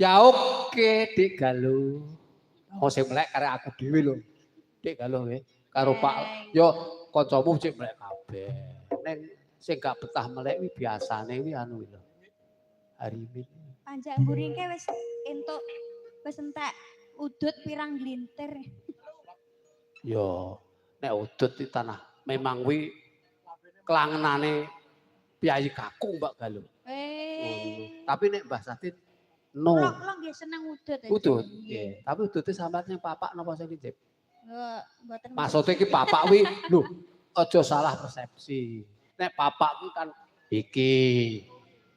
Ya oke, Dik Galuh. Oh sing melek karek aku dhewe lho. Dik Galuh nggih. Karo Pak yo kancamu sing melek kabeh. Ning sing gak betah melek kuwi biasane kuwi anu lho. Harimin. Panjak mburike wis entuk wis entek udut pirang glintir. Yo nek udut di tanah memang kuwi kelangenane Piyayi Kakung Mbak Galuh. Tapi nek Mbah Satin no. Kula nggih seneng udut. Udut. Nggih. Tapi udute sampeyan sing papak napa sing licip? Mboten. Maksude iki papak kuwi lho aja salah persepsi. Nek papak kuwi kan iki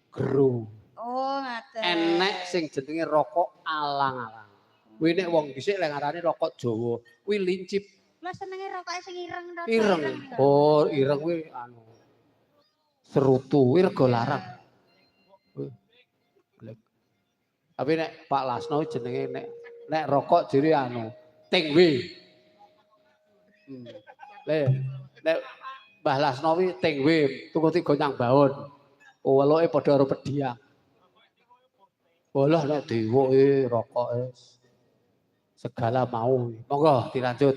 gru. Oh, ngaten. Enek sing jenenge rokok alang-alang. Kuwi nek wong dhisik lek ngarani rokok Jawa, kuwi lincip. Lah senenge rokoke sing ireng to. Ireng. Oh, ireng kuwi anu. Serutu, kuwi rega larang. Tapi nek Pak Lasno jenenge nek rokok jere anu, Tingwe. Nek Mbah Lasno kuwi Tingwe, tuku 3 nyang baun. Weluke padha karo pediang. Walah nek diwoke rokoke segala mau. Monggo dilanjut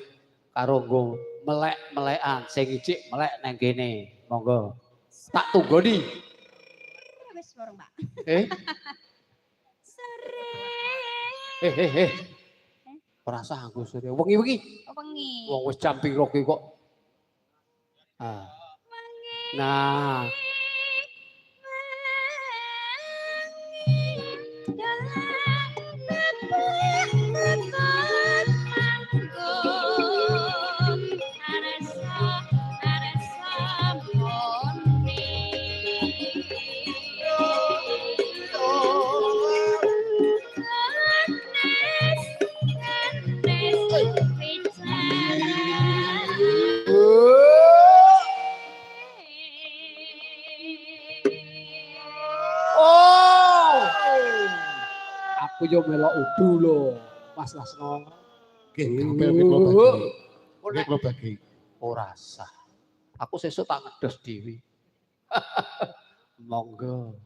karo nggo melek-melekan sing icik melek nang kene. Monggo. Tak tunggoni. Wis warung, Pak. Ora sanggo sore. Wengi-wengi. Wengi. Wong wis jam piro ki kok. Nah. Aku yo melok udu lho, Mas Lasno. Nggih, kabeh kula bagi. Nggih kula bagi. Ora sah. Aku sesuk tak ngedos dhewe. Monggo.